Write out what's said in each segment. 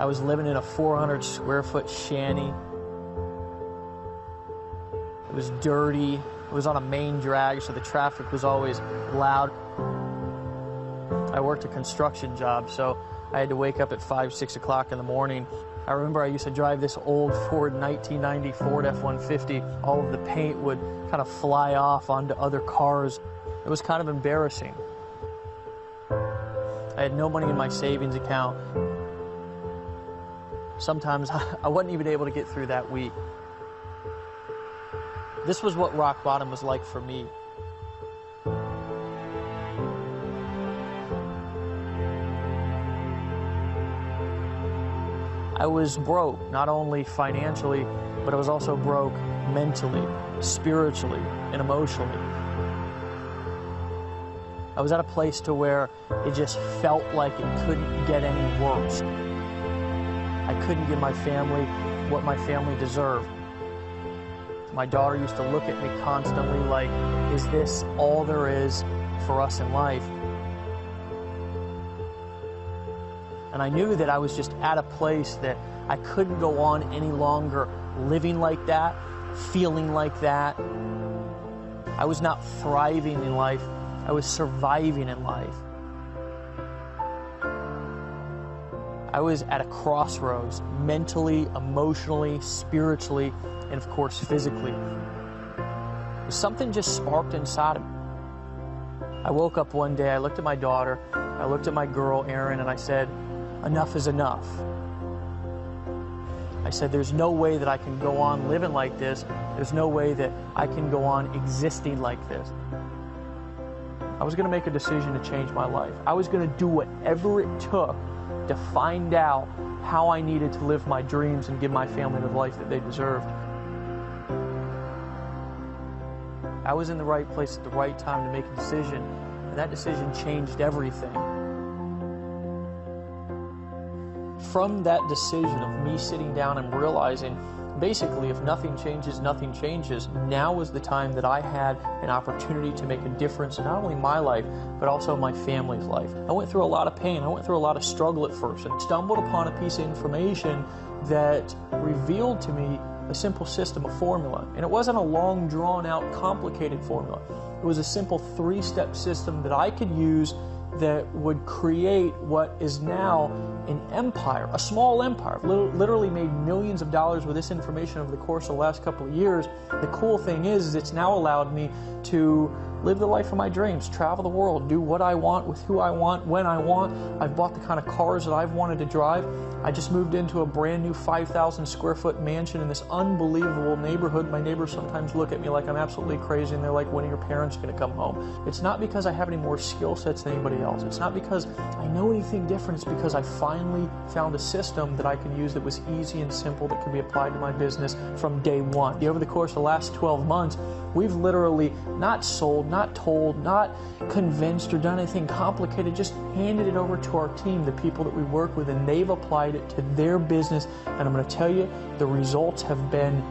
I was living in a 400 square foot shanty. It was dirty. It was on a main drag, so the traffic was always loud. I worked a construction job, so I had to wake up at 5, 6 o'clock in the morning. I remember I used to drive this old Ford 1990 Ford F-150. All of the paint would kind of fly off onto other cars. It was kind of embarrassing. I had no money in my savings account. Sometimes I wasn't even able to get through that week. This was what rock bottom was like for me. I was broke, not only financially, but I was also broke mentally, spiritually, and emotionally. I was at a place to where it just felt like it couldn't get any worse. I couldn't give my family what my family deserved. My daughter used to look at me constantly like, is this all there is for us in life? And I knew that I was just at a place that I couldn't go on any longer living like that, feeling like that. I was not thriving in life, I was surviving in life. I was at a crossroads, mentally, emotionally, spiritually, and of course physically. Something just sparked inside of me. I woke up one day, I looked at my daughter, I looked at my girl, Erin, and I said, enough is enough. I said, there's no way that I can go on living like this. There's no way that I can go on existing like this. I was going to make a decision to change my life. I was going to do whatever it took to find out how I needed to live my dreams and give my family the life that they deserved. I was in the right place at the right time to make a decision, and that decision changed everything. From that decision of me sitting down and realizing, basically, if nothing changes, nothing changes, now was the time that I had an opportunity to make a difference in not only my life, but also my family's life. I went through a lot of pain. I went through a lot of struggle at first and stumbled upon a piece of information that revealed to me a simple system, a formula. And it wasn't a long, drawn-out, complicated formula. It was a simple 3-step system that I could use that would create what is now an empire, a small empire. I've literally made millions of dollars with this information over the course of the last couple of years. The cool thing is it's now allowed me to live the life of my dreams, travel the world, do what I want with who I want, when I want. I've bought the kind of cars that I've wanted to drive. I just moved into a brand new 5,000 square foot mansion in this unbelievable neighborhood. My neighbors sometimes look at me like I'm absolutely crazy and they're like, when are your parents going to come home? It's not because I have any more skill sets than anybody else. It's not because I know anything different. It's because I finally found a system that I could use that was easy and simple that could be applied to my business from day one. Over the course of the last 12 months, we've literally not sold, not told, not convinced or done anything complicated, just handed it over to our team, the people that we work with, and they've applied it to their business. And I'm going to tell you, the results have been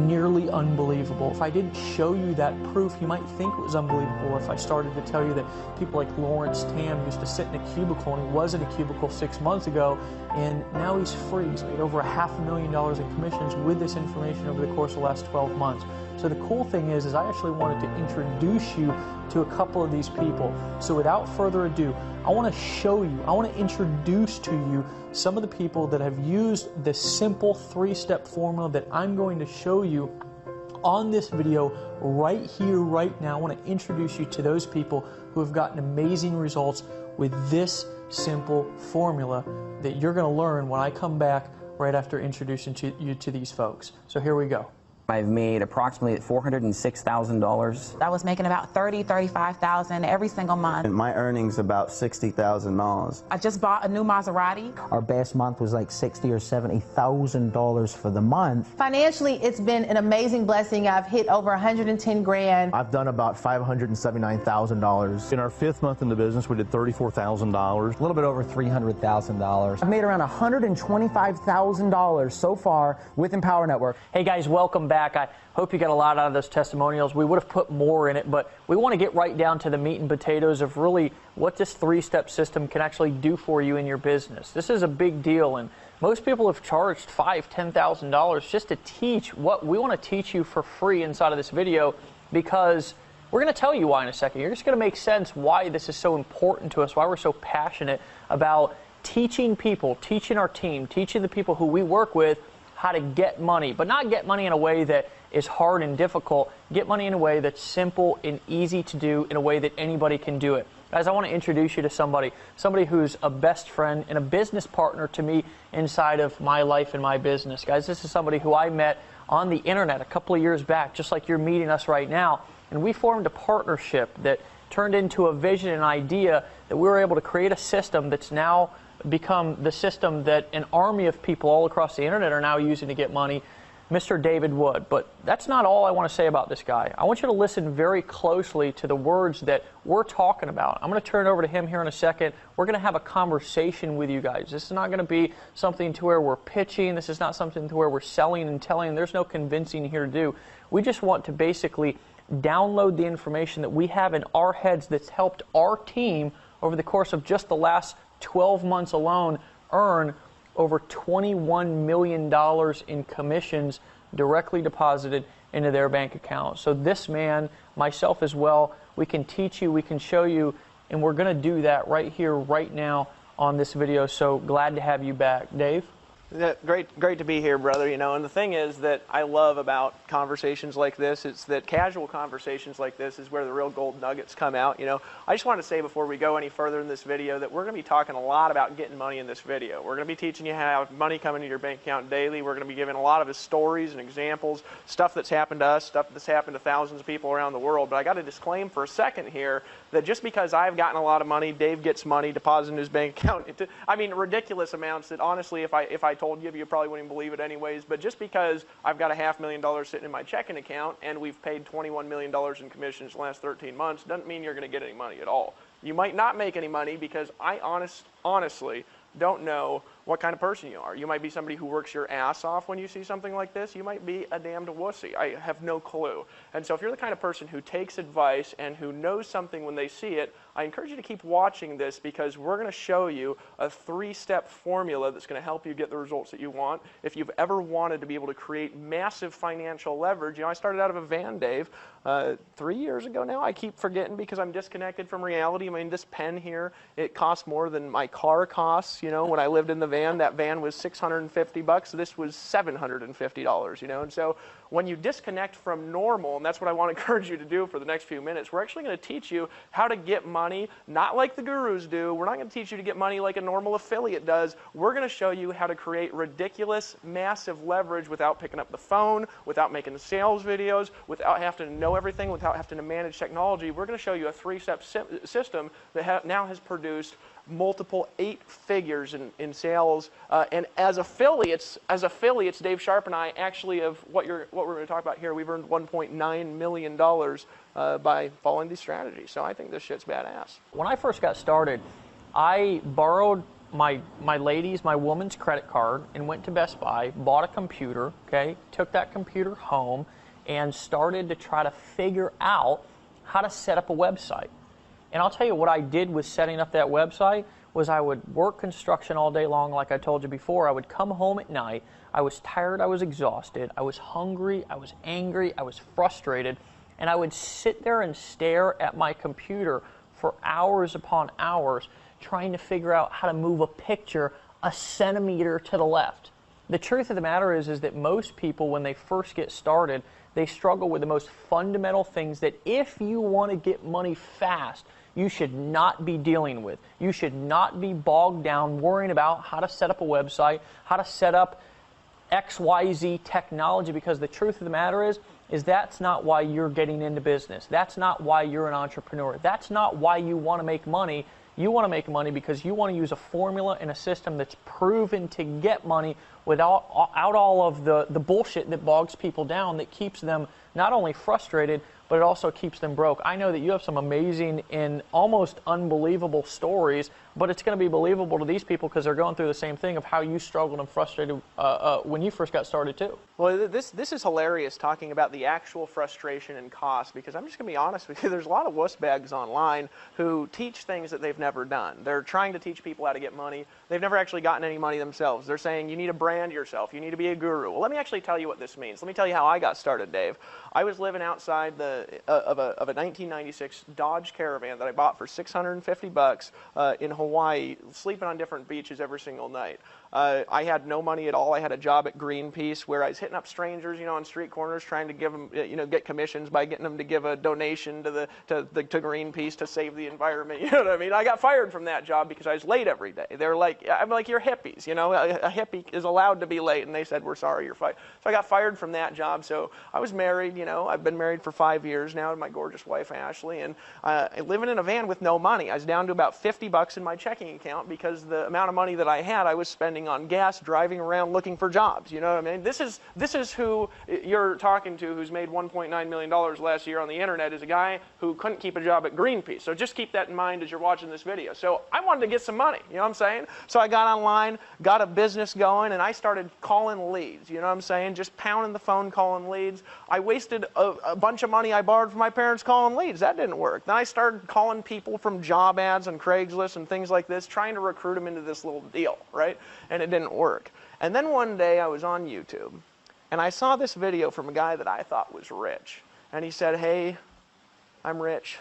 nearly unbelievable. If I didn't show you that proof, you might think it was unbelievable if I started to tell you that people like Lawrence Tam used to sit in a cubicle, and he was in a cubicle 6 months ago, and now he's free. He's made over $500,000 in commissions with this information over the course of the last 12 months. So the cool thing is I actually wanted to introduce you to a couple of these people. So without further ado, I want to show you, I want to introduce to you some of the people that have used the simple 3-step formula that I'm going to show you on this video right here, right now. I want to introduce you to those people who have gotten amazing results with this simple formula that you're going to learn when I come back right after introducing you to these folks. So here we go. I've made approximately $406,000. I was making about $30,000, $35,000 every single month. And my earnings about $60,000. I just bought a new Maserati. Our best month was like $60,000 or $70,000 for the month. Financially, it's been an amazing blessing. I've hit over 110 grand. I've done about $579,000. In our 5th month in the business, we did $34,000. A little bit over $300,000. I've made around $125,000 so far with Empower Network. Hey guys, welcome back. back. I hope you got a lot out of those testimonials. We would have put more in it, but we want to get right down to the meat and potatoes of really what this three-step system can actually do for you in your business. This is a big deal, and most people have charged $5,000, $10,000 just to teach what we want to teach you for free inside of this video, because we're going to tell you why in a second. You're just going to make sense why this is so important to us, why we're so passionate about teaching people, teaching our team, teaching the people who we work with how to get money, but not get money in a way that is hard and difficult. Get money in a way that's simple and easy to do, in a way that anybody can do it. Guys, I want to introduce you to somebody who's a best friend and a business partner to me inside of my life and my business. Guys, this is somebody who I met on the internet a couple of years back, just like you're meeting us right now. And we formed a partnership that turned into a vision and idea that we were able to create a system that's now become the system that an army of people all across the internet are now using to get money, Mr. David Wood. But that's not all I want to say about this guy. I want you to listen very closely to the words that we're talking about. I'm going to turn it over to him here in a second. We're going to have a conversation with you guys. This is not going to be something to where we're pitching. This is not something to where we're selling and telling. There's no convincing here to do. We just want to basically download the information that we have in our heads that's helped our team over the course of just the last 12 months alone earn over $21 million in commissions directly deposited into their bank account. So this man, myself as well, we can teach you, we can show you, and we're going to do that right here, right now on this video. So glad to have you back. Dave? Great to be here, brother. You know, and the thing is that I love about conversations like this, it's that casual conversations like this is where the real gold nuggets come out. You know, I just want to say before we go any further in this video that we're going to be talking a lot about getting money in this video. We're going to be teaching you how to have money come into your bank account daily. We're going to be giving a lot of his stories and examples, stuff that's happened to us, stuff that's happened to thousands of people around the world. But I got to disclaim for a second here that just because I've gotten a lot of money, Dave gets money deposited in his bank account. I mean, ridiculous amounts that honestly, if I told you, you probably wouldn't believe it anyways. But just because I've got a $500,000 sitting in my checking account and we've paid $21 million in commissions the last 13 months doesn't mean you're going to get any money at all. You might not make any money because I honestly don't know what kind of person you are. You might be somebody who works your ass off when you see something like this. You might be a damned wussy. I have no clue. And so if you're the kind of person who takes advice and who knows something when they see it, I encourage you to keep watching this, because we're going to show you a three-step formula that's going to help you get the results that you want. If you've ever wanted to be able to create massive financial leverage, you know, I started out of a van, Dave, 3 years ago now. I keep forgetting because I'm disconnected from reality. I mean, this pen here, it costs more than my car costs. You know, when I lived in the van, that van was $650. This was $750, you know. And so when you disconnect from normal, and that's what I want to encourage you to do for the next few minutes, we're actually going to teach you how to get money, not like the gurus do. We're not going to teach you to get money like a normal affiliate does. We're going to show you how to create ridiculous, massive leverage without picking up the phone, without making the sales videos, without having to know everything, without having to manage technology. We're going to show you a three-step system that now has produced multiple 8 figures in sales, and as affiliates, Dave Sharpe and I actually have what we're going to talk about here. We've earned $1.9 million by following these strategies. So I think this shit's badass. When I first got started, I borrowed my woman's credit card and went to Best Buy, bought a computer, okay, took that computer home, and started to try to figure out how to set up a website. And I'll tell you what I did with setting up that website was I would work construction all day long, like I told you before. I would come home at night. I was tired. I was exhausted. I was hungry. I was angry. I was frustrated. And I would sit there and stare at my computer for hours upon hours trying to figure out how to move a picture a centimeter to the left. The truth of the matter is that most people, when they first get started, they struggle with the most fundamental things that if you want to get money fast, you should not be dealing with. You should not be bogged down worrying about how to set up a website, how to set up XYZ technology, because the truth of the matter is that's not why you're getting into business. That's not why you're an entrepreneur. That's not why you want to make money. You want to make money because you want to use a formula and a system that's proven to get money without all of the bullshit that bogs people down, that keeps them not only frustrated, but it also keeps them broke. I know that you have some amazing and almost unbelievable stories, but it's going to be believable to these people because they're going through the same thing of how you struggled and frustrated when you first got started too. Well, this is hilarious, talking about the actual frustration and cost, because I'm just going to be honest with you, there's a lot of wuss bags online who teach things that they've never done. They're trying to teach people how to get money. They've never actually gotten any money themselves. They're saying you need to brand yourself, you need to be a guru. Well, let me actually tell you what this means. Let me tell you how I got started, Dave. I was living outside of a 1996 Dodge Caravan that I bought for $650 in Hawaii, sleeping on different beaches every single night. I had no money at all. I had a job at Greenpeace where I was hitting up strangers, on street corners, trying to give them, get commissions by getting them to give a donation to Greenpeace to save the environment. You know what I mean? I got fired from that job because I was late every day. They're like, I'm like, you're hippies. A hippie is allowed to be late, and they said, we're sorry, you're fired. So I got fired from that job. So I was married. I've been married for 5 years now to my gorgeous wife Ashley, and living in a van with no money. I was down to about $50 in my checking account because the amount of money that I had, I was spending on gas, driving around looking for jobs. You know what I mean? This is who you're talking to, who's made $1.9 million last year on the internet, is a guy who couldn't keep a job at Greenpeace. So just keep that in mind as you're watching this video. So I wanted to get some money, you know what I'm saying? So I got online, got a business going, and I started calling leads, you know what I'm saying? Just pounding the phone, calling leads. I wasted a bunch of money I borrowed from my parents calling leads. That didn't work. Then I started calling people from job ads on Craigslist and things like this, trying to recruit them into this little deal, right? And it didn't work. And then one day I was on YouTube, and I saw this video from a guy that I thought was rich. And he said, hey, I'm rich.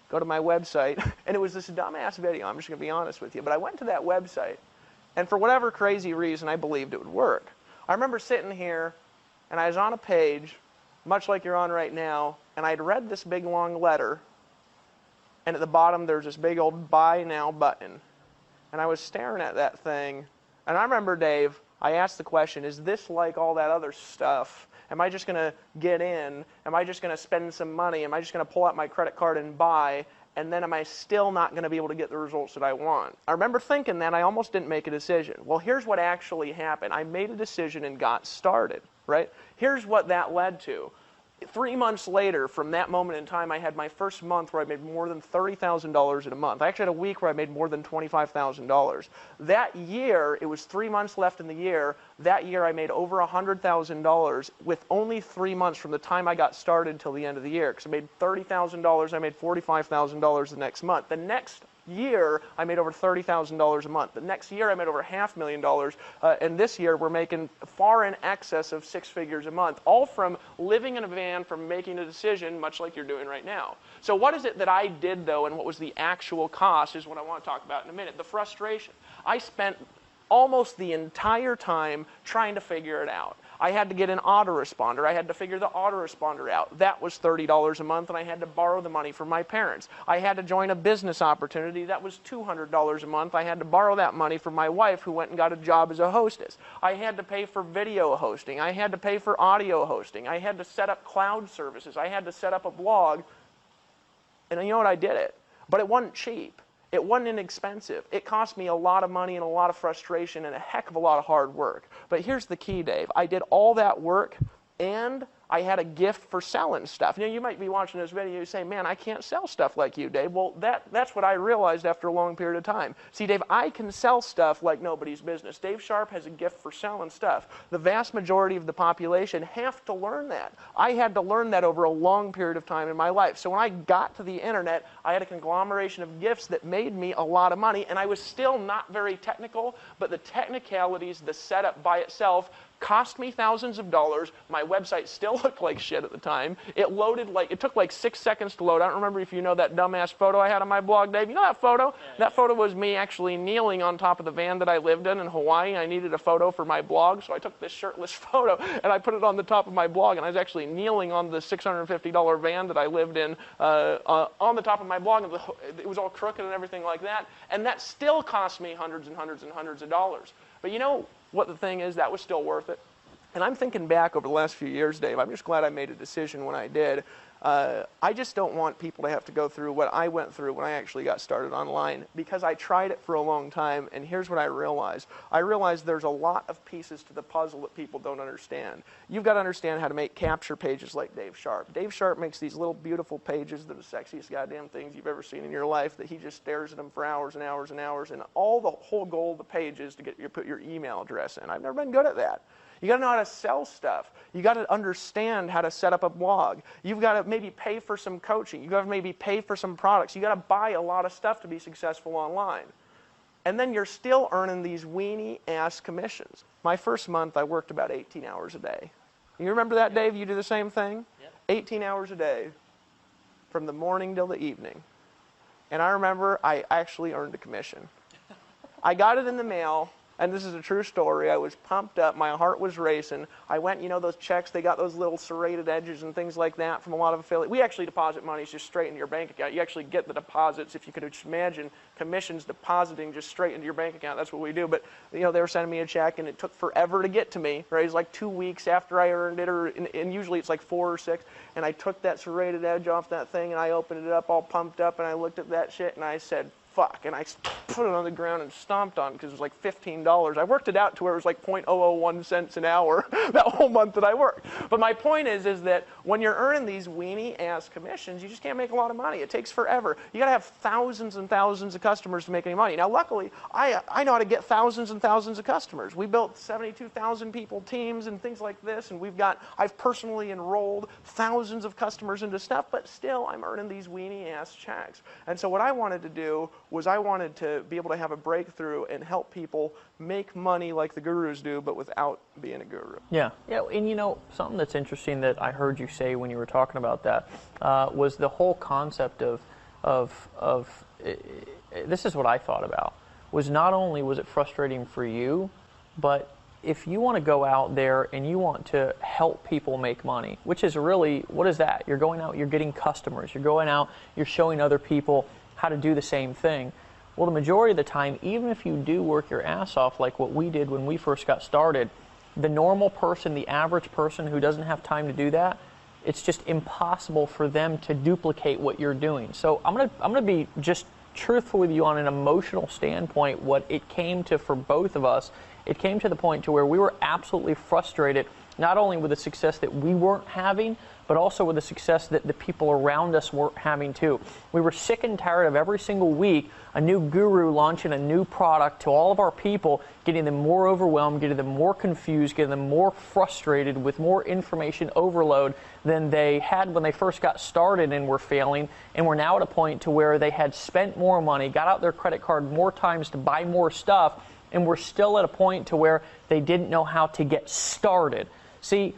Go to my website. And it was this dumbass video, I'm just going to be honest with you. But I went to that website, and for whatever crazy reason, I believed it would work. I remember sitting here, and I was on a page, much like you're on right now, and I'd read this big long letter, and at the bottom there's this big old buy now button. And I was staring at that thing, and I remember, Dave, I asked the question, is this like all that other stuff? Am I just going to get in? Am I just going to spend some money? Am I just going to pull out my credit card and buy? And then am I still not going to be able to get the results that I want? I remember thinking that. I almost didn't make a decision. Well, here's what actually happened. I made a decision and got started, right? Here's what that led to. 3 months later, from that moment in time, I had my first month where I made more than $30,000 in a month. I actually had a week where I made more than $25,000. That year, it was 3 months left in the year. That year, I made over $100,000 with only 3 months from the time I got started till the end of the year. Because I made $30,000, I made $45,000 the next month. The next year, I made over $30,000 a month. The next year, I made over $500,000, and this year, we're making far in excess of 6 figures a month, all from living in a van, from making a decision, much like you're doing right now. So what is it that I did, though, and what was the actual cost is what I want to talk about in a minute. The frustration. I spent almost the entire time trying to figure it out. I had to get an autoresponder. I had to figure the autoresponder out. That was $30 a month, and I had to borrow the money from my parents. I had to join a business opportunity. That was $200 a month. I had to borrow that money from my wife, who went and got a job as a hostess. I had to pay for video hosting. I had to pay for audio hosting. I had to set up cloud services. I had to set up a blog. And you know what? I did it. But it wasn't cheap. It wasn't inexpensive. It cost me a lot of money and a lot of frustration and a heck of a lot of hard work. But here's the key, Dave. I did all that work, and I had a gift for selling stuff. You might be watching this video and say, man, I can't sell stuff like you, Dave. Well, that's what I realized after a long period of time. See, Dave, I can sell stuff like nobody's business. Dave Sharpe has a gift for selling stuff. The vast majority of the population have to learn that. I had to learn that over a long period of time in my life. So when I got to the internet, I had a conglomeration of gifts that made me a lot of money, and I was still not very technical, but the technicalities, the setup by itself, cost me thousands of dollars. My website still looked like shit at the time. It took like 6 seconds to load. I don't remember if you know that dumbass photo I had on my blog, Dave. You know that photo? Yeah. That photo was me actually kneeling on top of the van that I lived in Hawaii. I needed a photo for my blog, so I took this shirtless photo and I put it on the top of my blog, and I was actually kneeling on the $650 van that I lived in on the top of my blog. And it was all crooked and everything like that, and that still cost me hundreds and hundreds and hundreds of dollars. But you know what the thing is? That was still worth it. And I'm thinking back over the last few years, Dave, I'm just glad I made a decision when I did. I just don't want people to have to go through what I went through when I actually got started online, because I tried it for a long time, and here's what I realized. I realized there's a lot of pieces to the puzzle that people don't understand. You've got to understand how to make capture pages like Dave Sharpe. Dave Sharpe makes these little beautiful pages that are the sexiest goddamn things you've ever seen in your life, that he just stares at them for hours and hours and hours, and the whole goal of the page is to get you put your email address in. I've never been good at that. You got to know how to sell stuff. You got to understand how to set up a blog. You've got to maybe pay for some coaching. You got to maybe pay for some products. You got to buy a lot of stuff to be successful online. And then you're still earning these weenie-ass commissions. My first month, I worked about 18 hours a day. You remember that, Dave? You do the same thing? Yep. 18 hours a day from the morning till the evening. And I remember I actually earned a commission. I got it in the mail. And this is a true story. I was pumped up. My heart was racing. I went, you know, those checks, they got those little serrated edges and things like that from a lot of affiliates. We actually deposit money just straight into your bank account. You actually get the deposits. If you could just imagine commissions depositing just straight into your bank account, that's what we do. But, you know, they were sending me a check, and it took forever to get to me. Right? It was like 2 weeks after I earned it, and usually it's like 4 or 6. And I took that serrated edge off that thing, and I opened it up all pumped up, and I looked at that shit, and I said, fuck, and I put it on the ground and stomped on it because it was like $15. I worked it out to where it was like 0.001 cents an hour that whole month that I worked. But my point is that when you're earning these weenie-ass commissions, you just can't make a lot of money. It takes forever. You got to have thousands and thousands of customers to make any money. Now, luckily, I know how to get thousands and thousands of customers. We built 72,000 people teams and things like this, and I've personally enrolled thousands of customers into stuff, but still, I'm earning these weenie-ass checks. And so what I wanted to do was I wanted to be able to have a breakthrough and help people make money like the gurus do, but without being a guru. Yeah, and you know, something that's interesting that I heard you say when you were talking about that was the whole concept of this is what I thought about, was not only was it frustrating for you, but if you want to go out there and you want to help people make money, which is really, what is that? You're going out, you're getting customers, you're going out, you're showing other people how to do the same thing. Well, the majority of the time, even if you do work your ass off like what we did when we first got started, the normal person, the average person who doesn't have time to do that, it's just impossible for them to duplicate what you're doing. So I'm gonna be just truthful with you on an emotional standpoint. What it came to for both of us, it came to the point to where we were absolutely frustrated, not only with the success that we weren't having, but also with the success that the people around us weren't having too. We were sick and tired of every single week a new guru launching a new product to all of our people, getting them more overwhelmed, getting them more confused, getting them more frustrated with more information overload than they had when they first got started and were failing, and we're now at a point to where they had spent more money, got out their credit card more times to buy more stuff, and we're still at a point to where they didn't know how to get started. See,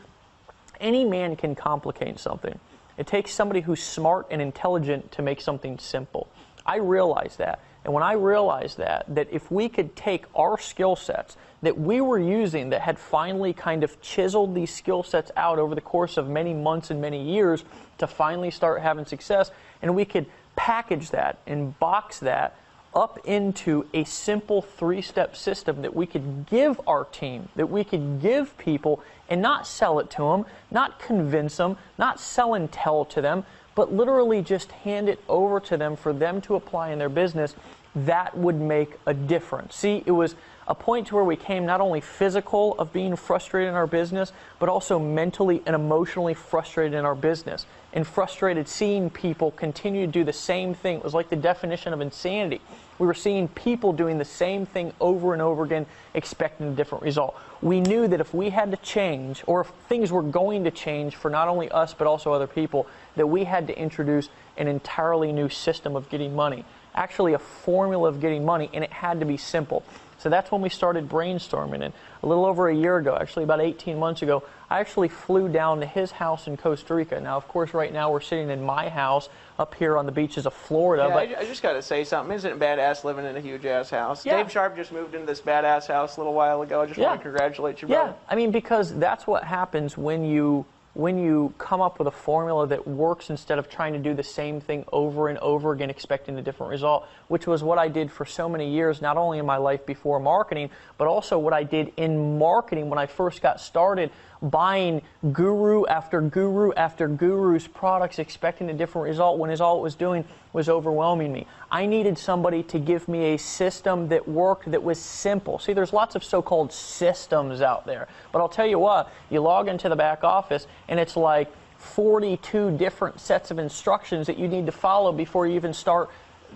any man can complicate something. It takes somebody who's smart and intelligent to make something simple. I realized that. And when I realized that if we could take our skill sets that we were using that had finally kind of chiseled these skill sets out over the course of many months and many years to finally start having success, and we could package that and box that up into a simple 3-step system that we could give our team, that we could give people, and not sell it to them, not convince them, not sell and tell to them, but literally just hand it over to them for them to apply in their business, that would make a difference. See, it was a point to where we came not only physical of being frustrated in our business, but also mentally and emotionally frustrated in our business, and frustrated seeing people continue to do the same thing. It was like the definition of insanity. We were seeing people doing the same thing over and over again, expecting a different result. We knew that if we had to change, or if things were going to change for not only us but also other people, that we had to introduce an entirely new system of getting money. Actually a formula of getting money, and it had to be simple. So that's when we started brainstorming. And a little over a year ago, actually about 18 months ago, I actually flew down to his house in Costa Rica. Now, of course, right now we're sitting in my house up here on the beaches of Florida. Yeah, but I just got to say something. Isn't it badass living in a huge-ass house? Yeah. Dave Sharpe just moved into this badass house a little while ago. I just want to congratulate you, brother. Yeah, I mean, because that's what happens when you come up with a formula that works instead of trying to do the same thing over and over again expecting a different result, which was what I did for so many years, not only in my life before marketing, but also what I did in marketing when I first got started, buying guru after guru after guru's products, expecting a different result when all it was doing was overwhelming me. I needed somebody to give me a system that worked, that was simple. See, there's lots of so-called systems out there, but I'll tell you what, you log into the back office and it's like 42 different sets of instructions that you need to follow before you even start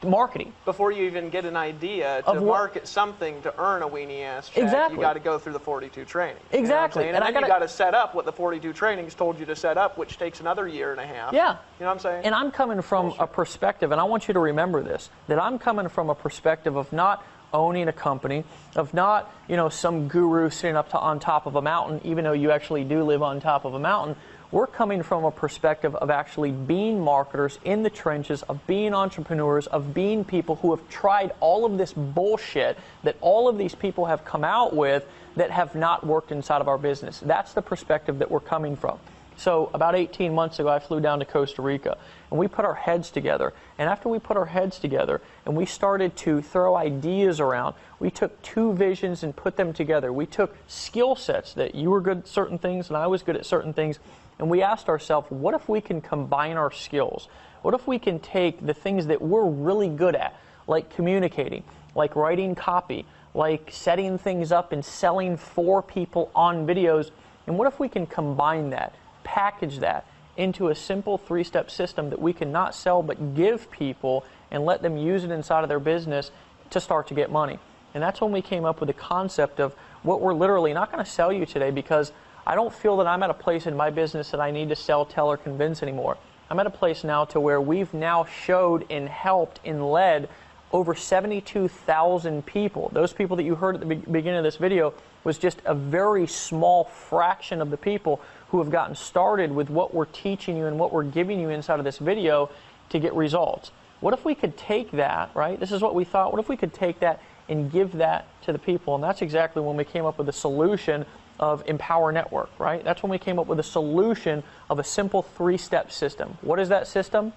marketing. Before you even get an idea to market something to earn a weenie ass check, exactly. You got to go through the 42 trainings. Exactly. You know what I'm saying? And then you got to set up what the 42 trainings told you to set up, which takes another year and a half. Yeah. You know what I'm saying? And I'm coming from a perspective, and I want you to remember this, that I'm coming from a perspective of not owning a company, of not, some guru sitting on top of a mountain, even though you actually do live on top of a mountain. We're coming from a perspective of actually being marketers in the trenches, of being entrepreneurs, of being people who have tried all of this bullshit that all of these people have come out with that have not worked inside of our business. That's the perspective that we're coming from. So about 18 months ago, I flew down to Costa Rica, and we put our heads together. And after we put our heads together and we started to throw ideas around, we took two visions and put them together. We took skill sets that you were good at certain things and I was good at certain things, and we asked ourselves, what if we can combine our skills? What if we can take the things that we're really good at, like communicating, like writing copy, like setting things up and selling for people on videos, and what if we can combine that, package that into a simple three-step system that we can not sell but give people and let them use it inside of their business to start to get money? And that's when we came up with the concept of what we're literally not going to sell you today, because I don't feel that I'm at a place in my business that I need to sell, tell, or convince anymore. I'm at a place now to where we've now showed and helped and led over 72,000 people. Those people that you heard at the beginning of this video was just a very small fraction of the people who have gotten started with what we're teaching you and what we're giving you inside of this video to get results. What if we could take that, right? This is what we thought. What if we could take that and give that to the people? And that's exactly when we came up with the solution of Empower Network, right? That's when we came up with a solution of a simple three-step system. What is that system?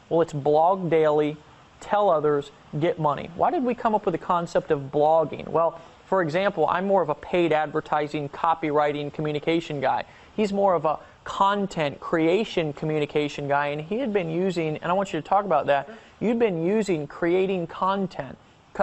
Well, it's blog daily, tell others, get money. Why did we come up with the concept of blogging? Well, for example, I'm more of a paid advertising, copywriting, communication guy. He's more of a content creation communication guy, and he had been using, and I want you to talk about that, you'd been using creating content.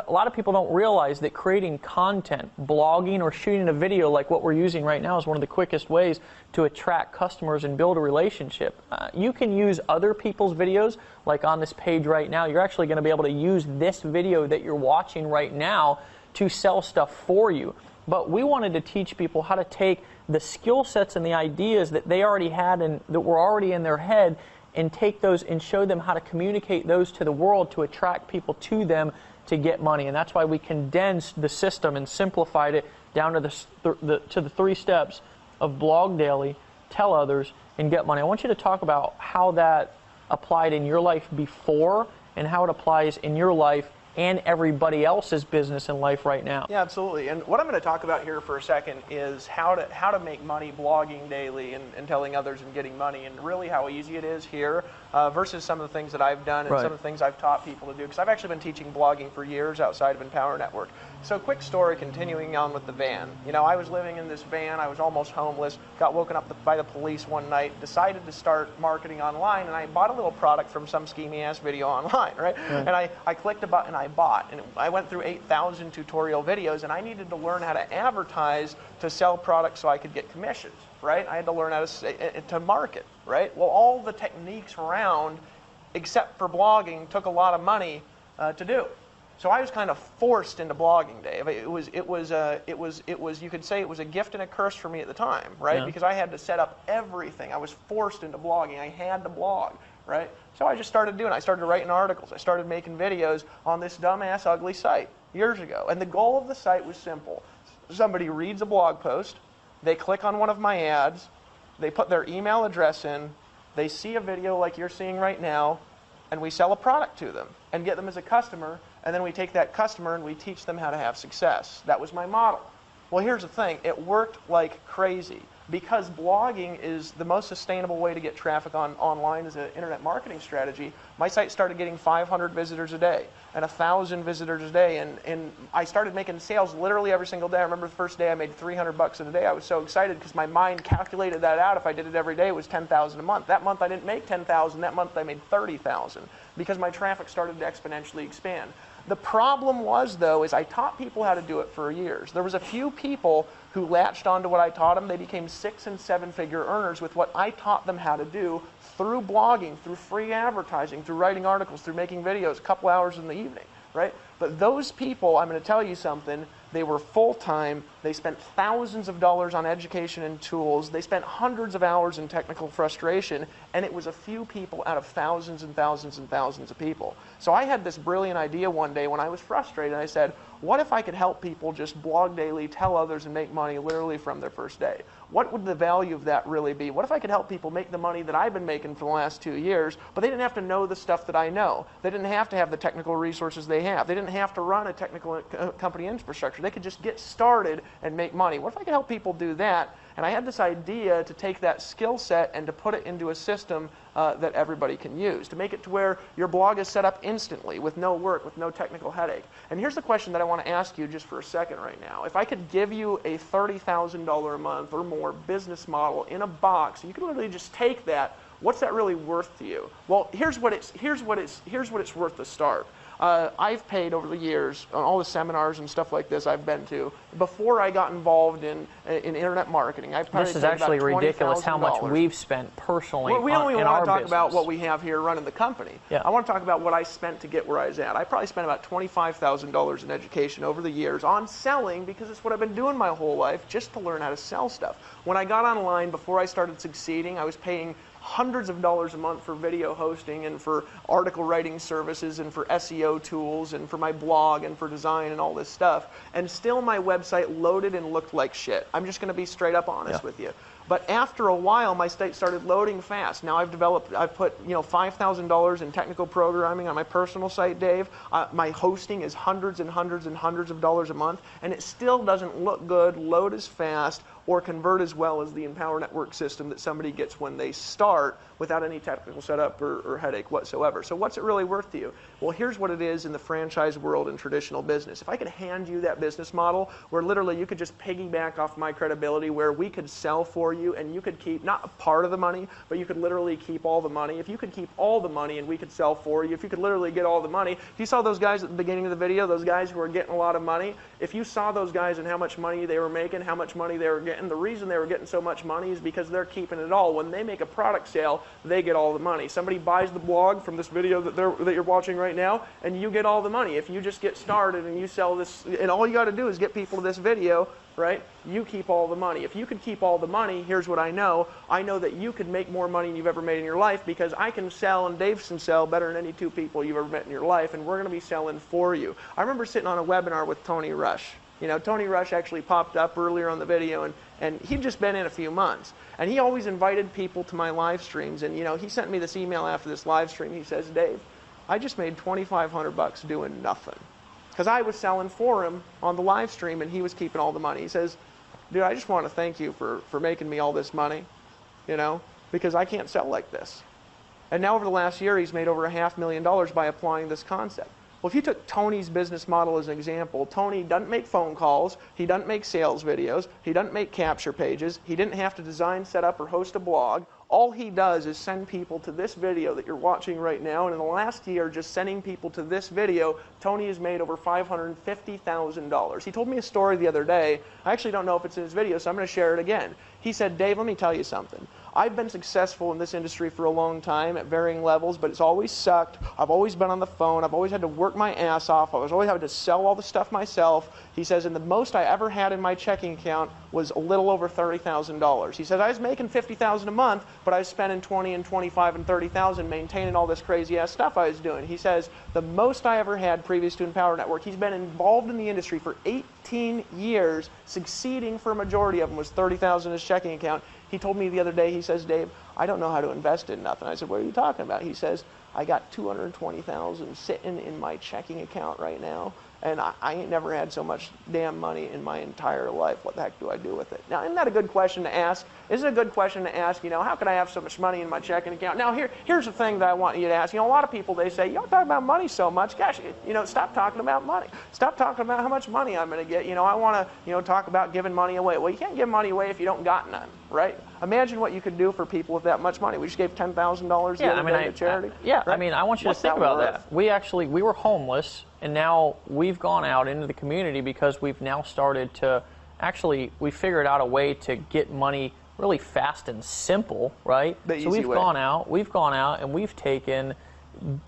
A lot of people don't realize that creating content, blogging or shooting a video like what we're using right now is one of the quickest ways to attract customers and build a relationship. You can use other people's videos, like on this page right now. You're actually going to be able to use this video that you're watching right now to sell stuff for you. But we wanted to teach people how to take the skill sets and the ideas that they already had and that were already in their head and take those and show them how to communicate those to the world to attract people to them to get money. And that's why we condensed the system and simplified it down to the three steps of blog daily, tell others, and get money. I want you to talk about how that applied in your life before and how it applies in your life and everybody else's business and life right now. Yeah, absolutely. And what I'm going to talk about here for a second is how to make money blogging daily and telling others and getting money, and really how easy it is here versus some of the things that I've done and some of the things I've taught people to do, because I've actually been teaching blogging for years outside of Empower Network. So quick story, continuing on with the van. You know, I was living in this van, I was almost homeless, got woken up by the police one night, decided to start marketing online, and I bought a little product from some schemy ass video online, right? And I clicked a button, I bought, and I went through 8,000 tutorial videos, and I needed to learn how to advertise to sell products so I could get commissions, right? I had to learn how to market, right? Well, all the techniques around, except for blogging, took a lot of money to do. So I was kind of forced into blogging, Dave. It was you could say it was a gift and a curse for me at the time, right? Because I had to set up everything. I was forced into blogging. I had to blog, right? So I just started doing it. I started writing articles. I started making videos on this dumbass ugly site years ago. And the goal of the site was simple. Somebody reads a blog post, they click on one of my ads, they put their email address in, they see a video like you're seeing right now, and we sell a product to them and get them as a customer, and then we take that customer and we teach them how to have success. That was my model. Well, here's the thing. It worked like crazy. because blogging is the most sustainable way to get traffic online as an internet marketing strategy, my site started getting 500 visitors a day and 1,000 visitors a day, and I started making sales literally every single day. I remember the first day I made $300 in a day. I was so excited because my mind calculated that out. If I did it every day, it was $10,000 a month. That month I didn't make $10,000. That month I made $30,000 because my traffic started to exponentially expand. The problem was, though, is I taught people how to do it for years. There was a few people who latched onto what I taught them. They became 6- and 7-figure earners with what I taught them how to do through blogging, through free advertising, through writing articles, through making videos a couple hours in the evening, right? But those people, I'm going to tell you something, they were full-time, they spent thousands of dollars on education and tools, they spent hundreds of hours in technical frustration, and it was a few people out of thousands and thousands and thousands of people. So I had this brilliant idea one day when I was frustrated. I said, what if I could help people just blog daily, tell others, and make money literally from their first day? What would the value of that really be? What if I could help people make the money that I've been making for the last 2 years, but they didn't have to know the stuff that I know. They didn't have to have the technical resources they have. They didn't have to run a technical company infrastructure. They could just get started and make money. What if I could help people do that? And I had this idea to take that skill set and to put it into a system that everybody can use, to make it to where your blog is set up instantly with no work, with no technical headache. And here's the question that I want to ask you just for a second right now. If I could give you a $30,000 a month or more business model in a box, and you could literally just take that, what's that really worth to you? Well, here's what it's worth to start. I've paid over the years on all the seminars and stuff like this I've been to. Before I got involved in internet marketing, I've probably This is actually about ridiculous how much we've spent personally we don't even in want our to talk business. about what we have here running the company. Yeah. I want to talk about what I spent to get where I was at. I probably spent about $25,000 in education over the years on selling because it's what I've been doing my whole life, just to learn how to sell stuff. When I got online, before I started succeeding, I was paying hundreds of dollars a month for video hosting and for article writing services and for SEO tools and for my blog and for design and all this stuff. And still my website loaded and looked like shit. I'm just going to be straight up honest with you. But after a while, my site started loading fast. Now I've put $5,000 in technical programming on my personal site, Dave. My hosting is hundreds and hundreds and hundreds of dollars a month, and it still doesn't look good, load as fast, or convert as well as the Empower Network system that somebody gets when they start without any technical setup or headache whatsoever. So what's it really worth to you? Well, here's what it is in the franchise world and traditional business. If I could hand you that business model where literally you could just piggyback off my credibility, where we could sell for you and you could keep not a part of the money, but you could literally keep all the money. If you could keep all the money and we could sell for you, if you could literally get all the money. If you saw those guys at the beginning of the video, those guys who are getting a lot of money, if you saw those guys and how much money they were making, how much money they were getting, the reason they were getting so much money is because they're keeping it all. When they make a product sale, they get all the money. Somebody buys the blog from this video that you're watching right now, and you get all the money. If you just get started and you sell this, and all you got to do is get people to this video, right? You keep all the money. If you could keep all the money, here's what I know. I know that you could make more money than you've ever made in your life, because I can sell and Dave can sell better than any two people you've ever met in your life, and we're going to be selling for you. I remember sitting on a webinar with Tony Rush. You know, Tony Rush actually popped up earlier on the video, and he'd just been in a few months. And he always invited people to my live streams. And, you know, he sent me this email after this live stream. He says, Dave, I just made $2,500 doing nothing. Because I was selling for him on the live stream, and he was keeping all the money. He says, dude, I just want to thank you for making me all this money, you know, because I can't sell like this. And now over the last year, he's made over $500,000 by applying this concept. Well, if you took Tony's business model as an example, Tony doesn't make phone calls, he doesn't make sales videos, he doesn't make capture pages, he didn't have to design, set up, or host a blog. All he does is send people to this video that you're watching right now, and in the last year, just sending people to this video, Tony has made over $550,000. He told me a story the other day. I actually don't know if it's in his video, so I'm going to share it again. He said, Dave, let me tell you something. I've been successful in this industry for a long time at varying levels, but it's always sucked. I've always been on the phone. I've always had to work my ass off. I was always having to sell all the stuff myself. He says, and the most I ever had in my checking account was a little over $30,000. He says, I was making $50,000 a month, but I was spending $20,000 and $25,000 and $30,000 maintaining all this crazy ass stuff I was doing. He says, the most I ever had previous to Empower Network, he's been involved in the industry for 18 years, succeeding for a majority of them, was $30,000 in his checking account. He told me the other day, he says, Dave, I don't know how to invest in nothing. I said, what are you talking about? He says, I got $220,000 sitting in my checking account right now, and I ain't never had so much damn money in my entire life. What the heck do I do with it? Now, isn't that a good question to ask? Is it a good question to ask, you know, how can I have so much money in my checking account? Now, here's the thing that I want you to ask. You know, a lot of people, they say, you don't talk about money so much. Gosh, you know, stop talking about money. Stop talking about how much money I'm going to get. You know, I want to, you know, talk about giving money away. Well, you can't give money away if you don't got none, right? Imagine what you could do for people with that much money. We just gave $10,000 the other day to charity. I mean, I want you to think about that. We were homeless, and now we've gone out into the community because we've now started to, we figured out a way to get money really fast and simple, right? So we've gone out and we've taken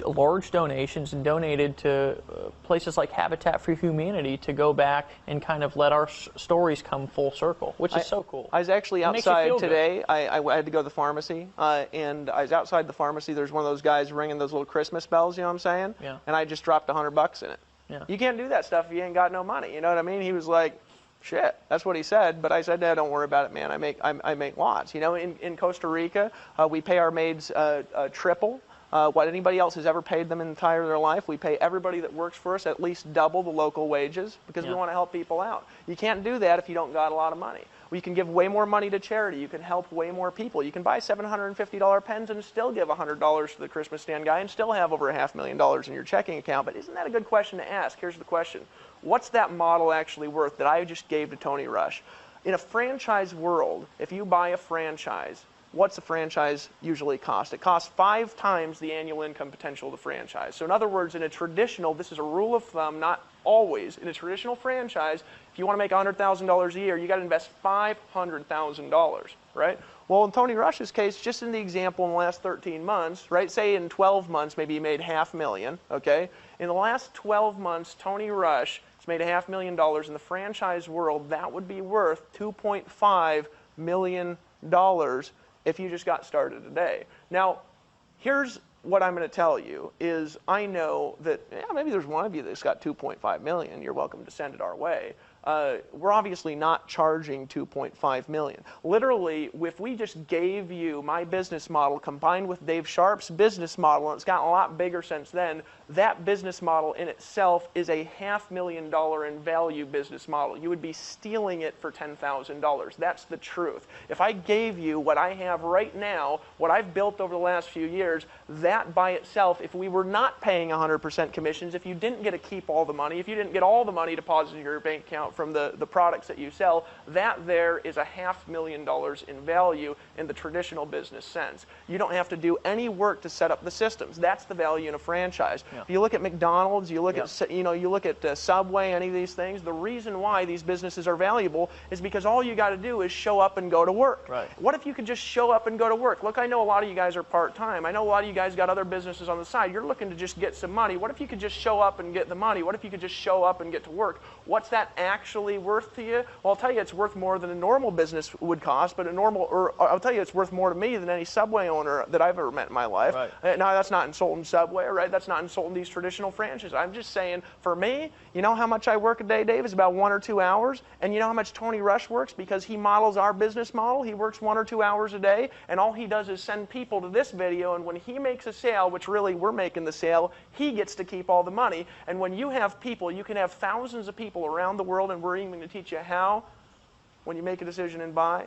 large donations and donated to places like Habitat for Humanity to go back and kind of let our stories come full circle, which is so cool. I was actually outside today. I had to go to the pharmacy, and I was outside the pharmacy. There's one of those guys ringing those little Christmas bells, you know what I'm saying? Yeah. And I just dropped $100 in it. Yeah. You can't do that stuff if you ain't got no money, you know what I mean? He was like, shit, that's what he said, but I said, no, don't worry about it, man. I make lots. You know, in Costa Rica, we pay our maids triple what anybody else has ever paid them in the entire their life. We pay everybody that works for us at least double the local wages because we want to help people out. You can't do that if you don't got a lot of money. You can give way more money to charity. You can help way more people. You can buy $750 pens and still give $100 to the Christmas stand guy and still have over $500,000 in your checking account. But isn't that a good question to ask? Here's the question. What's that model actually worth that I just gave to Tony Rush? In a franchise world, if you buy a franchise, what's the franchise usually cost? It costs 5 times the annual income potential of the franchise. So in other words, in a traditional, this is a rule of thumb, not always, in a traditional franchise, if you want to make $100,000 a year, you got to invest $500,000, right? Well, in Tony Rush's case, just in the example in the last 13 months, right, say in 12 months, maybe he made $500,000, okay? In the last 12 months, Tony Rush has made $500,000 in the franchise world. That would be worth $2.5 million if you just got started today. Now, here's what I'm going to tell you is I know that maybe there's one of you that's got $2.5 million. You're welcome to send it our way. We're obviously not charging $2.5 million. Literally, if we just gave you my business model combined with Dave Sharpe's business model, and it's gotten a lot bigger since then, that business model in itself is a $500,000 in value business model. You would be stealing it for $10,000. That's the truth. If I gave you what I have right now, what I've built over the last few years, that by itself, if we were not paying 100% commissions, if you didn't get to keep all the money, if you didn't get all the money deposited in your bank account from the products that you sell, that there is a $500,000 in value in the traditional business sense. You don't have to do any work to set up the systems. That's the value in a franchise. Yeah. If you look at McDonald's, you look at you look at Subway, any of these things, the reason why these businesses are valuable is because all you got to do is show up and go to work. Right. What if you could just show up and go to work? Look, I know a lot of you guys are part-time. I know a lot of you guys got other businesses on the side. You're looking to just get some money. What if you could just show up and get the money? What if you could just show up and get to work? What's that actually worth to you? Well, I'll tell you it's worth more than a normal business would cost, but I'll tell you it's worth more to me than any Subway owner that I've ever met in my life. Right. Now, that's not insulting Subway, right? That's not insulting these traditional franchises. I'm just saying, for me, you know how much I work a day, Dave? It's about 1 or 2 hours. And you know how much Tony Rush works? Because he models our business model. He works 1 or 2 hours a day, and all he does is send people to this video, and when he makes a sale, which really we're making the sale, he gets to keep all the money. And when you have people, you can have thousands of people around the world, and we're even going to teach you how, when you make a decision and buy,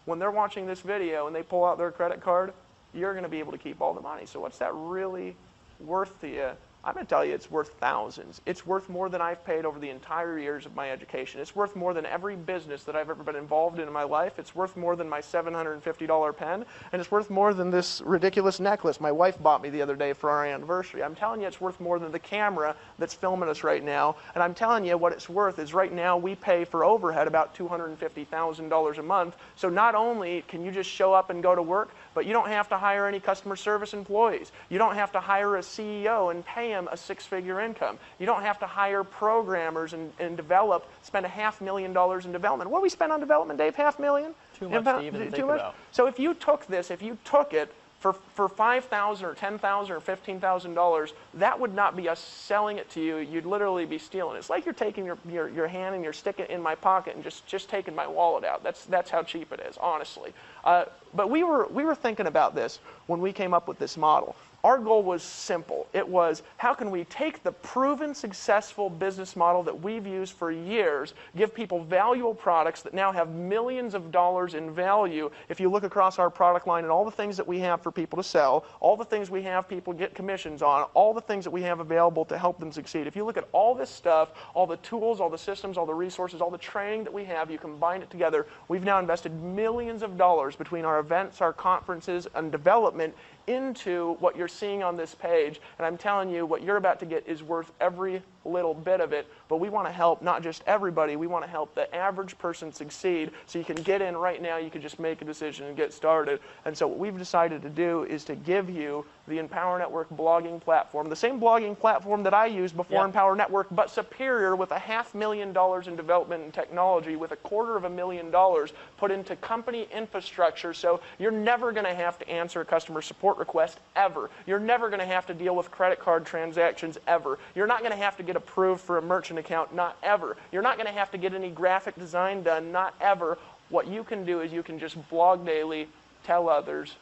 when they're watching this video and they pull out their credit card, you're going to be able to keep all the money. So what's that really worth to you? I'm going to tell you it's worth thousands. It's worth more than I've paid over the entire years of my education. It's worth more than every business that I've ever been involved in my life. It's worth more than my $750 pen, and it's worth more than this ridiculous necklace my wife bought me the other day for our anniversary. I'm telling you it's worth more than the camera that's filming us right now, and I'm telling you what it's worth is right now we pay for overhead about $250,000 a month, so not only can you just show up and go to work, but you don't have to hire any customer service employees. You don't have to hire a CEO and pay him a 6-figure income. You don't have to hire programmers and spend $500,000 in development. What do we spend on development, Dave? $500,000? Too much to even think about. So if you took this, if you took it for $5,000 or $10,000 or $15,000, that would not be us selling it to you. You'd literally be stealing it. It's like you're taking your hand and you're sticking it in my pocket and just taking my wallet out. That's how cheap it is, honestly. But we were thinking about this when we came up with this model. Our goal was simple. It was, how can we take the proven successful business model that we've used for years, give people valuable products that now have millions of dollars in value. If you look across our product line and all the things that we have for people to sell, all the things we have people get commissions on, all the things that we have available to help them succeed. If you look at all this stuff, all the tools, all the systems, all the resources, all the training that we have, you combine it together, we've now invested millions of dollars between our events, our conferences, and development into what you're seeing on this page. And I'm telling you, what you're about to get is worth every little bit of it. But we want to help not just everybody, we want to help the average person succeed. So you can get in right now, you can just make a decision and get started. And so what we've decided to do is to give you the Empower Network blogging platform, the same blogging platform that I used before Empower Network, but superior, with $500,000 in development and technology, with $250,000 put into company infrastructure. So you're never going to have to answer a customer support request ever. You're never going to have to deal with credit card transactions ever. You're not going to have to get approved for a merchant account, not ever. You're not going to have to get any graphic design done, not ever. What you can do is you can just blog daily, tell others,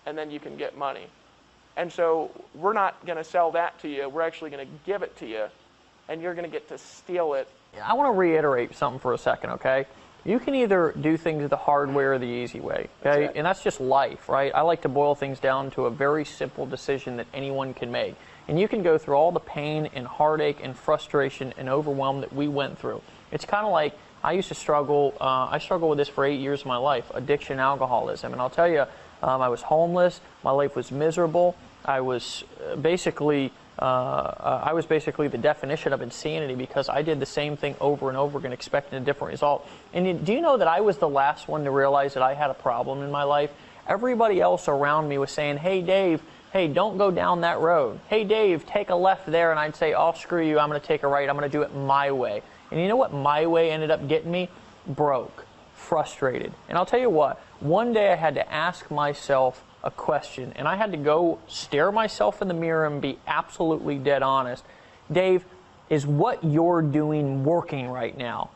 and then you can get money. And so we're not going to sell that to you. We're actually going to give it to you, and you're going to get to steal it. I want to reiterate something for a second, okay? You can either do things the hard way or the easy way, okay? And that's just life, right? I like to boil things down to a very simple decision that anyone can make. And you can go through all the pain and heartache and frustration and overwhelm that we went through. It's kind of like, I used to struggle, I struggled with this for 8 years of my life, addiction, alcoholism. And I'll tell you, I was homeless, my life was miserable, I was basically the definition of insanity, because I did the same thing over and over again, expecting a different result. And do you know that I was the last one to realize that I had a problem in my life? Everybody else around me was saying, hey Dave, hey, don't go down that road. Hey Dave, take a left there. And I'd say, oh, screw you, I'm going to take a right, I'm going to do it my way. And you know what my way ended up getting me? Broke, frustrated. And I'll tell you what, one day I had to ask myself a question, and I had to go stare myself in the mirror and be absolutely dead honest. Dave, is what you're doing working right now?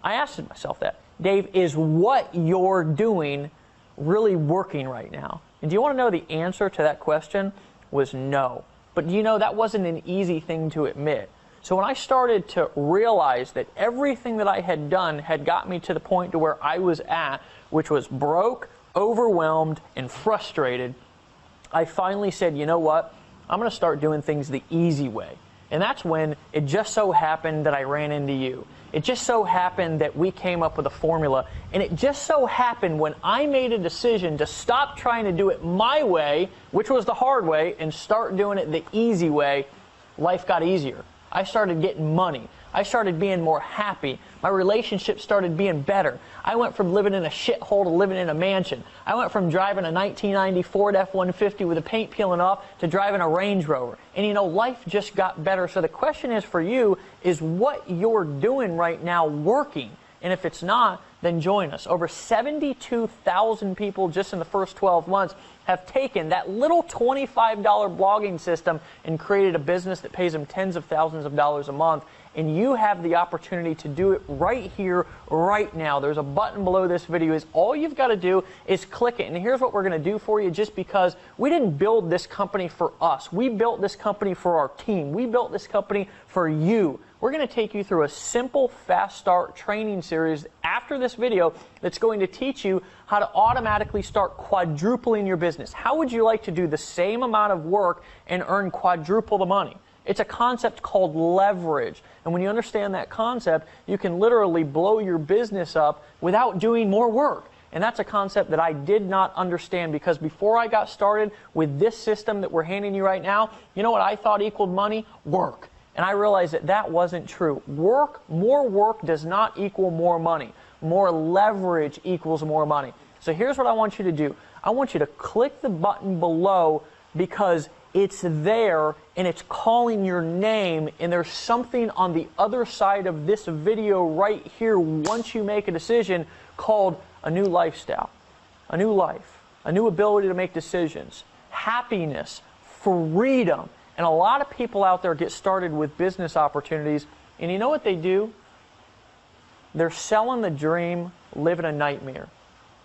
I asked myself that. Dave, is what you're doing really working right now? And do you want to know the answer to that question? Was no. But you know, that wasn't an easy thing to admit. So when I started to realize that everything that I had done had got me to the point to where I was at, which was broke, overwhelmed, and frustrated, I finally said, you know what? I'm going to start doing things the easy way. And that's when it just so happened that I ran into you. It just so happened that we came up with a formula. And it just so happened when I made a decision to stop trying to do it my way, which was the hard way, and start doing it the easy way, life got easier. I started getting money. I started being more happy. My relationships started being better. I went from living in a shithole to living in a mansion. I went from driving a 1990 Ford F-150 with the paint peeling off to driving a Range Rover. And you know, life just got better. So the question is for you, is what you're doing right now working? And if it's not, then join us. Over 72,000 people just in the first 12 months have taken that little $25 blogging system and created a business that pays them tens of thousands of dollars a month. And you have the opportunity to do it right here, right now. There's a button below this video. All you've got to do is click it. And here's what we're going to do for you, just because we didn't build this company for us. We built this company for our team. We built this company for you. We're going to take you through a simple fast start training series after this video that's going to teach you how to automatically start quadrupling your business. How would you like to do the same amount of work and earn quadruple the money? It's a concept called leverage. And when you understand that concept, you can literally blow your business up without doing more work. And that's a concept that I did not understand, because before I got started with this system that we're handing you right now, you know what I thought equaled money? Work. And I realized that that wasn't true. More work does not equal more money. More leverage equals more money. So here's what I want you to do. I want you to click the button below, because it's there and it's calling your name, and there's something on the other side of this video right here once you make a decision called a new lifestyle, a new life, a new ability to make decisions, happiness, freedom. And a lot of people out there get started with business opportunities, and you know what they do? They're selling the dream, living a nightmare.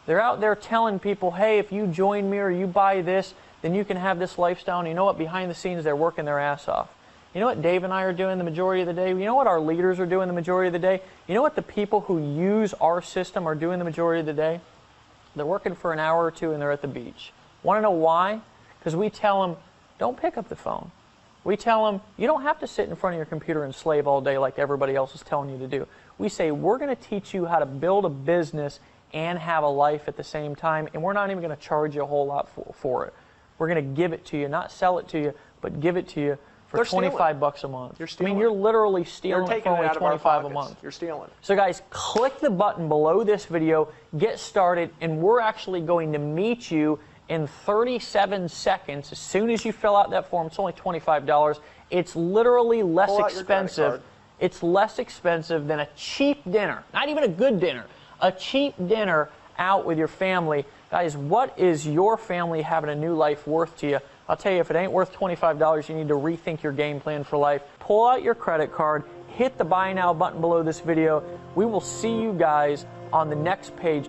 They're out there telling people, hey, if you join me or you buy this, then you can have this lifestyle. And you know what? Behind the scenes, they're working their ass off. You know what Dave and I are doing the majority of the day? You know what our leaders are doing the majority of the day? You know what the people who use our system are doing the majority of the day? They're working for an hour or two and they're at the beach. Want to know why? Because we tell them, don't pick up the phone. We tell them, you don't have to sit in front of your computer and slave all day like everybody else is telling you to do. We say, we're going to teach you how to build a business and have a life at the same time, and we're not even going to charge you a whole lot for it. We're going to give it to you, not sell it to you, but give it to you for $25 a month. You're stealing. I mean, you're literally stealing it for only $25 a month. You're stealing. So guys, click the button below this video, get started, and we're actually going to meet you in 37 seconds. As soon as you fill out that form, it's only $25. It's literally less expensive. It's less expensive than a cheap dinner, not even a good dinner, a cheap dinner out with your family. Guys, what is your family having a new life worth to you? I'll tell you, if it ain't worth $25, you need to rethink your game plan for life. Pull out your credit card, hit the buy now button below this video. We will see you guys on the next page.